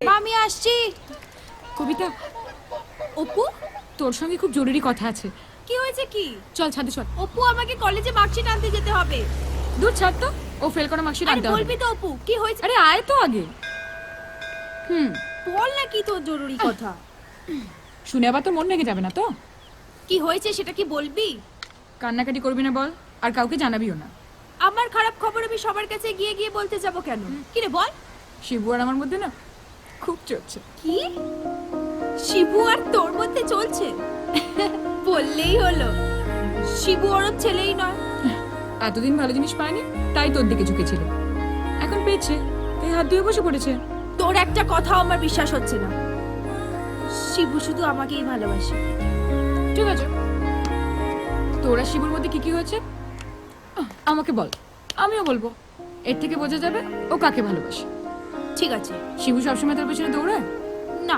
মামি আসছি। কবিতা, অপু, তোর সঙ্গে খুব জরুরি কথা আছে। কি হয়েছে কি? চল ছাদে চল। অপু, আমাকে কলেজে মার্কশিট আনতে যেতে হবে। দূর ছাড় তো, ও ফেল করা মার্কশিট আরে আনতে হবে। বলবি তো অপু, কি হয়েছে? আরে আয় তো আগে। বল না কি তোর জরুরি কথা। শুনে আবার তোর মন লেগে যাবে না তো? কি হয়েছে সেটা কি বলবি? কান্নাকাটি করবি না বল, আর কাউকে জানাবিও না। আমার খারাপ খবর আমি সবার কাছে গিয়ে গিয়ে বলতে যাব কেন? কি রে বল। শিবু আর আমার মধ্যে না খুব চলছে। কি? শিবু আর তোর মধ্যে চলছে? বললেই হলো। শিবু ওর ছেলেই নয়। এতদিন ভালো জিনিস পায়নি, তাই তোর দিকে ঝুঁকেছিল। এখন পেয়েছে, তাই হাত ধুয়ে বসে পড়েছে। তোর একটা কথাও আমার বিশ্বাস হচ্ছে না। শিবু শুধু আমাকেই ভালোবাসে। ঠিক আছে, তোরা শিবুর মধ্যে কি কি হয়েছে আমাকে বল, আমিও বলবো। এর থেকে বোঝা যাবে ও কাকে ভালোবাসে। ঠিক আছে। শিবু সবসময় তোর পেছনে দৌড়ায়? না,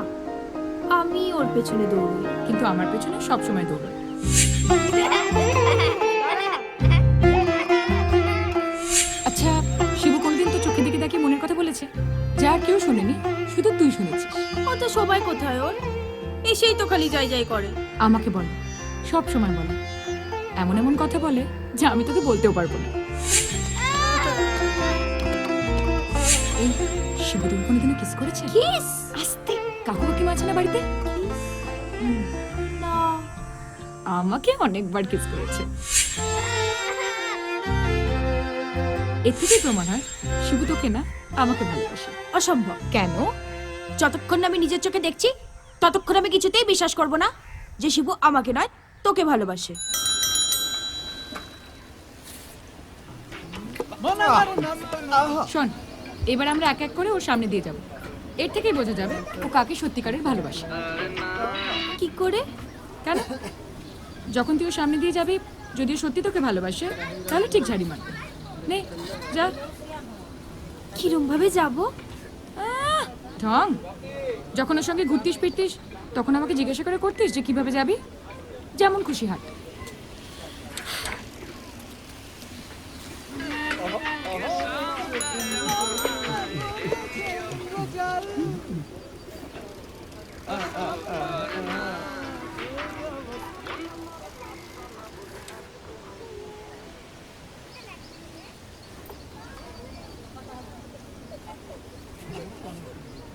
আমি ওর পেছনে দৌড়ই। কিন্তু আমার পেছনে সবসময় দৌড়ায়। আচ্ছা, শিবু কোনদিন তো চোখের দিকে তাকিয়ে মনের কথা বলেছে? যা কেউ শোনেনি, শুধু তুই শুনেছিস। ও তো সময় কোথায় ওর? এসেই তো খালি যাই যাই করে। আমাকে বল, সব সময় বলে। এমন এমন কথা বলে যা আমি তোকে বলতেও পারবো না। এই শিবু তুমি কোনোদিনও কিস করেছে? কিস? আস্তে, কাকু কাকিমা আছে না বাড়িতে? না। আমাকে অনেকবার কিস করেছে। এর থেকেই প্রমাণ হয় শিবু তোকে না, আমাকে ভালোবাসে। অসম্ভব। কেন? যতক্ষণ না আমি নিজের চোখে দেখছি ততক্ষণ আমি কিছুতেই বিশ্বাস করব না যে শিবু আমাকে নয় তোকে ভালোবাসে। শোন, এবার আমরা এক এক করে ওর সামনে দিয়ে যাব। এর থেকেই বোঝা যাবে ও কাকে সত্যিকারের ভালোবাসে। কি করে? কেন? যখন তুই ওর সামনে দিয়ে যাবি, যদি ও সত্যি তোকে ভালোবাসে তাহলে ঠিক ঝাড়ি মারবে। নে যা। কিরম ভাবে যাব? ঢং, যখন ওর সঙ্গে ঘুরতিস ফিরতিস তখন আমাকে জিজ্ঞাসা করে করতিস যে কিভাবে যাবি। যেমন খুশি হাঁট।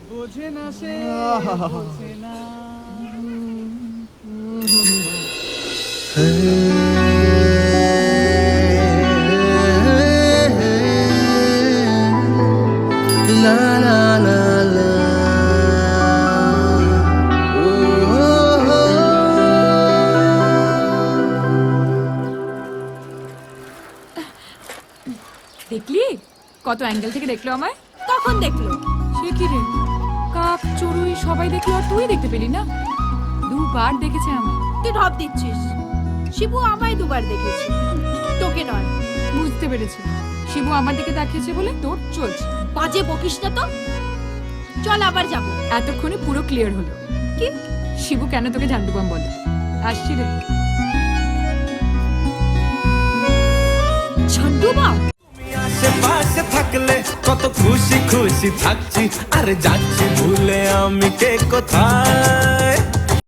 বোঝে না সে, বোঝে না। La la la la. দেখলি কত অ্যাঙ্গেল থেকে দেখলো আমায়? কখন দেখলো? সে কি রে, কাক চড়ুই সবাই দেখলো আর তুই দেখতে পেলি না? দুবার দেখেছে আমায়। তুই ঢপ দিচ্ছিস। শিবু আমায় দুবার দেখেছে, তোকে নয়। বুঝতে পেরেছি, শিবু আমার দিকে তাকিয়েছে বলে তোর চলছে। বাজে বকিস না তো। চল আবার যাব। এতক্ষণে পুরো ক্লিয়ার হলো কি? শিবু কেন তোকে ঝান্ডুবাম বলে। আসছি রে। ঝন্ডুবাম? আশেপাশে থাকলে কত খুশি খুশি থাকছি, আরে যাচ্ছি ভুলে আমি কে কোথায়।